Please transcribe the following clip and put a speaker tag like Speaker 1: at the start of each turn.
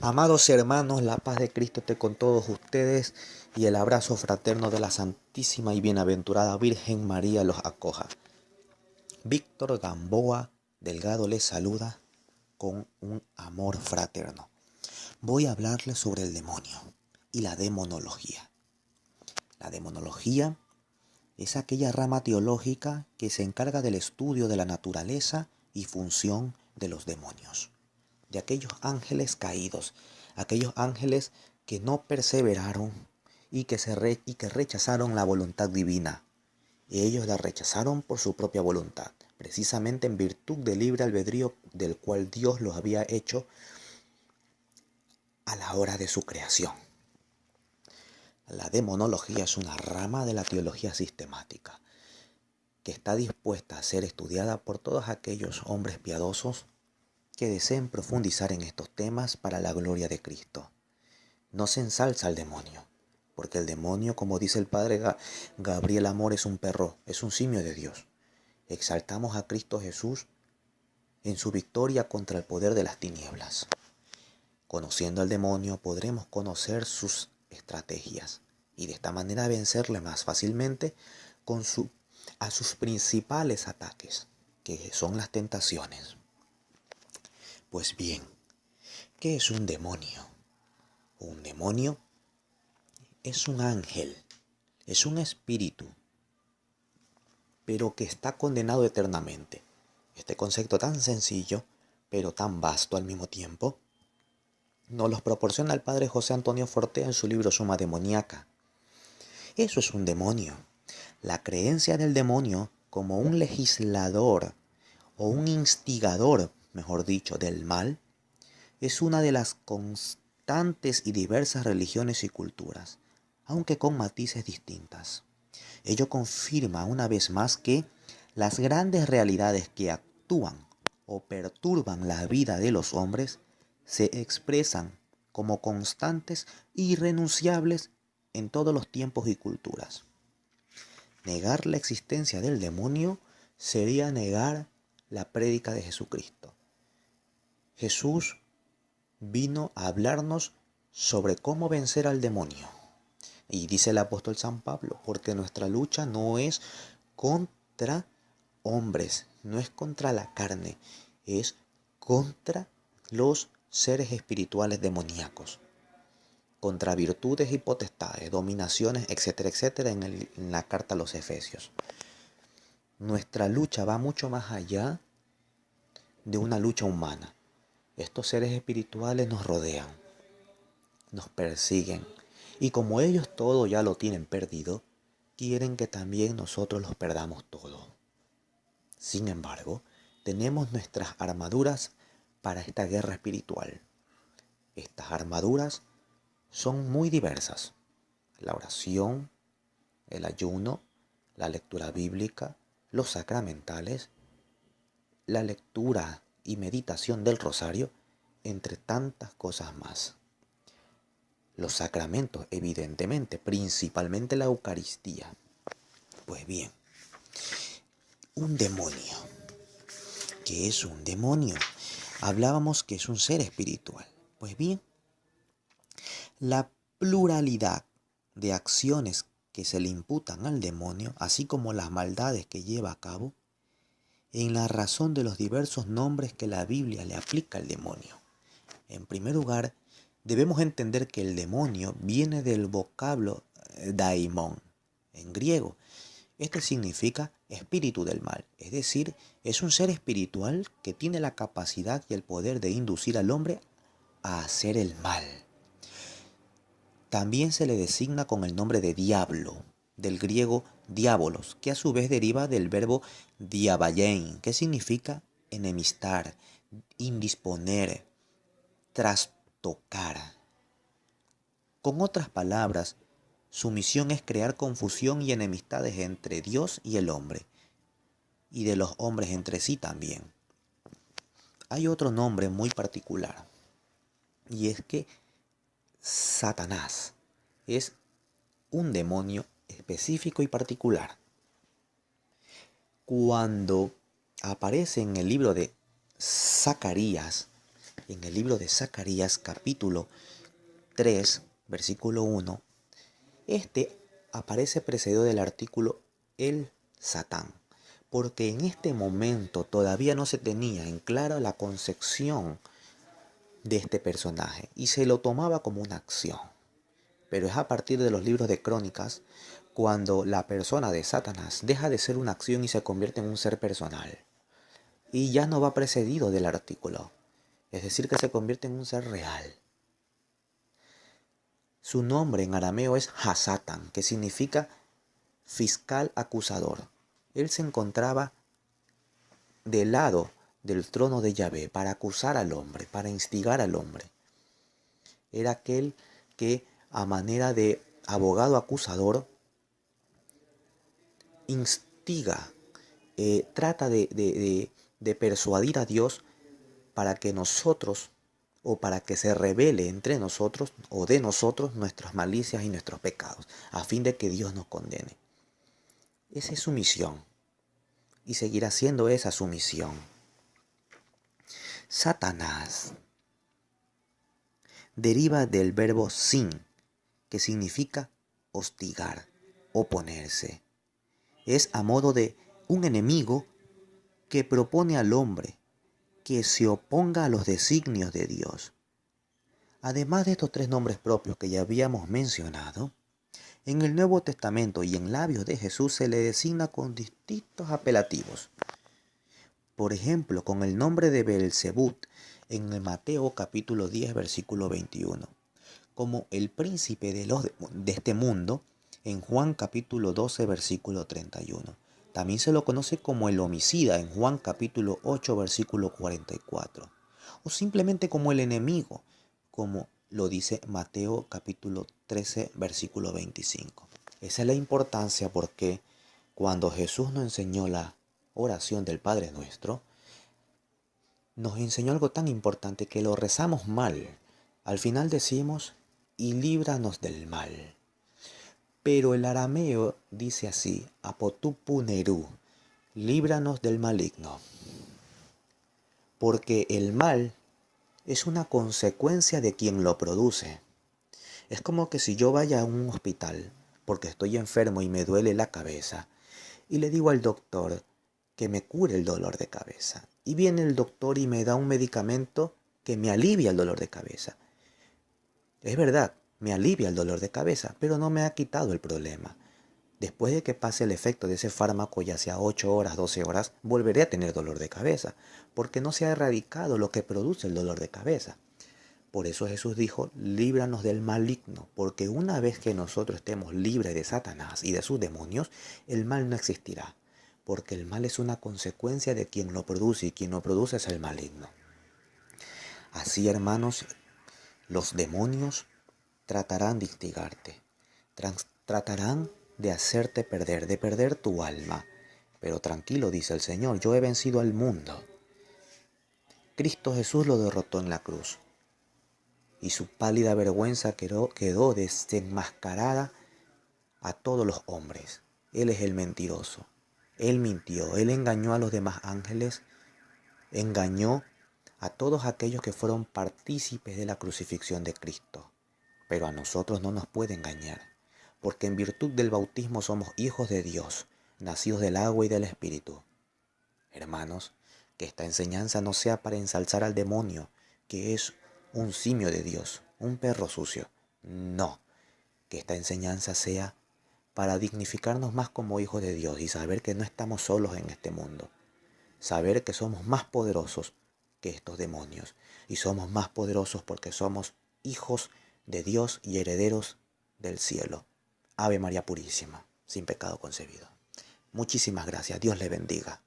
Speaker 1: Amados hermanos, la paz de Cristo esté con todos ustedes y el abrazo fraterno de la Santísima y Bienaventurada Virgen María los acoja. Víctor Gamboa Delgado les saluda con un amor fraterno. Voy a hablarles sobre el demonio y la demonología. La demonología es aquella rama teológica que se encarga del estudio de la naturaleza y función de los demonios, de aquellos ángeles caídos, aquellos ángeles que no perseveraron y que rechazaron la voluntad divina. Ellos la rechazaron por su propia voluntad, precisamente en virtud del libre albedrío del cual Dios los había hecho a la hora de su creación. La demonología es una rama de la teología sistemática que está dispuesta a ser estudiada por todos aquellos hombres piadosos que deseen profundizar en estos temas para la gloria de Cristo. No se ensalza al demonio, porque el demonio, como dice el padre Gabriel Amor, es un perro, es un simio de Dios. Exaltamos a Cristo Jesús en su victoria contra el poder de las tinieblas. Conociendo al demonio podremos conocer sus estrategias y de esta manera vencerle más fácilmente a sus principales ataques, que son las tentaciones. Pues bien, ¿qué es un demonio? Un demonio es un ángel, es un espíritu, pero que está condenado eternamente. Este concepto tan sencillo, pero tan vasto al mismo tiempo, nos los proporciona el padre José Antonio Fortea en su libro Suma Demoníaca. Eso es un demonio. La creencia del demonio como un legislador o un instigador, mejor dicho, del mal, es una de las constantes y diversas religiones y culturas, aunque con matices distintas. Ello confirma una vez más que las grandes realidades que actúan o perturban la vida de los hombres se expresan como constantes e irrenunciables en todos los tiempos y culturas. Negar la existencia del demonio sería negar la prédica de Jesucristo. Jesús vino a hablarnos sobre cómo vencer al demonio. Y dice el apóstol San Pablo, porque nuestra lucha no es contra hombres, no es contra la carne, es contra los seres espirituales demoníacos, contra virtudes y potestades, dominaciones, etcétera, etcétera, en la carta a los Efesios. Nuestra lucha va mucho más allá de una lucha humana. Estos seres espirituales nos rodean, nos persiguen, y como ellos todo ya lo tienen perdido, quieren que también nosotros los perdamos todo. Sin embargo, tenemos nuestras armaduras para esta guerra espiritual. Estas armaduras son muy diversas. La oración, el ayuno, la lectura bíblica, los sacramentales, la lectura y meditación del rosario, entre tantas cosas más. Los sacramentos, evidentemente, principalmente la Eucaristía. Pues bien, un demonio. ¿Qué es un demonio? Hablábamos que es un ser espiritual. Pues bien, la pluralidad de acciones que se le imputan al demonio, así como las maldades que lleva a cabo, en la razón de los diversos nombres que la Biblia le aplica al demonio. En primer lugar, debemos entender que el demonio viene del vocablo daimon, en griego. Este significa espíritu del mal, es decir, es un ser espiritual que tiene la capacidad y el poder de inducir al hombre a hacer el mal. También se le designa con el nombre de diablo, del griego diabolos, que a su vez deriva del verbo diabayein, que significa enemistar, indisponer, trastocar. Con otras palabras, su misión es crear confusión y enemistades entre Dios y el hombre, y de los hombres entre sí también. Hay otro nombre muy particular, y es que Satanás es un demonio específico y particular. Cuando aparece en el libro de Zacarías, en el libro de Zacarías capítulo 3, versículo 1, este aparece precedido del artículo el Satán, porque en este momento todavía no se tenía en claro la concepción de este personaje y se lo tomaba como una acción. Pero es a partir de los libros de Crónicas cuando la persona de Satanás deja de ser una acción y se convierte en un ser personal. Y ya no va precedido del artículo, es decir, que se convierte en un ser real. Su nombre en arameo es Hasatán, que significa fiscal acusador. Él se encontraba del lado del trono de Yahvé para acusar al hombre, para instigar al hombre. Era aquel que a manera de abogado acusador instiga, trata de persuadir a Dios para que nosotros o para que se revele entre nosotros o de nosotros nuestras malicias y nuestros pecados, a fin de que Dios nos condene. Esa es su misión y seguirá siendo esa su misión. Satanás deriva del verbo sin, que significa hostigar, oponerse. Es a modo de un enemigo que propone al hombre que se oponga a los designios de Dios. Además de estos tres nombres propios que ya habíamos mencionado, en el Nuevo Testamento y en labios de Jesús se le designa con distintos apelativos. Por ejemplo, con el nombre de Beelzebub en el Mateo capítulo 10, versículo 21, como el príncipe de este mundo en Juan capítulo 12, versículo 31. También se lo conoce como el homicida en Juan capítulo 8, versículo 44. O simplemente como el enemigo, como lo dice Mateo capítulo 13, versículo 25. Esa es la importancia porque cuando Jesús nos enseñó la oración del Padre Nuestro, nos enseñó algo tan importante que lo rezamos mal. Al final decimos, y líbranos del mal. Pero el arameo dice así, apotupunerú, líbranos del maligno. Porque el mal es una consecuencia de quien lo produce. Es como que si yo vaya a un hospital porque estoy enfermo y me duele la cabeza y le digo al doctor que me cure el dolor de cabeza. Y viene el doctor y me da un medicamento que me alivia el dolor de cabeza. Es verdad, me alivia el dolor de cabeza, pero no me ha quitado el problema. Después de que pase el efecto de ese fármaco, ya sea 8 horas, 12 horas, volveré a tener dolor de cabeza, porque no se ha erradicado lo que produce el dolor de cabeza. Por eso Jesús dijo, líbranos del maligno, porque una vez que nosotros estemos libres de Satanás y de sus demonios, el mal no existirá, porque el mal es una consecuencia de quien lo produce y quien lo produce es el maligno. Así, hermanos, los demonios tratarán de instigarte, tratarán de hacerte perder, de perder tu alma. Pero tranquilo, dice el Señor, yo he vencido al mundo. Cristo Jesús lo derrotó en la cruz. Y su pálida vergüenza quedó desenmascarada a todos los hombres. Él es el mentiroso. Él mintió, él engañó a los demás ángeles, engañó a todos aquellos que fueron partícipes de la crucifixión de Cristo. Pero a nosotros no nos puede engañar, porque en virtud del bautismo somos hijos de Dios, nacidos del agua y del Espíritu. Hermanos, que esta enseñanza no sea para ensalzar al demonio, que es un simio de Dios, un perro sucio. No, que esta enseñanza sea para dignificarnos más como hijos de Dios y saber que no estamos solos en este mundo. Saber que somos más poderosos que estos demonios y somos más poderosos porque somos hijos de Dios y herederos del cielo. Ave María Purísima, sin pecado concebido. Muchísimas gracias. Dios le bendiga.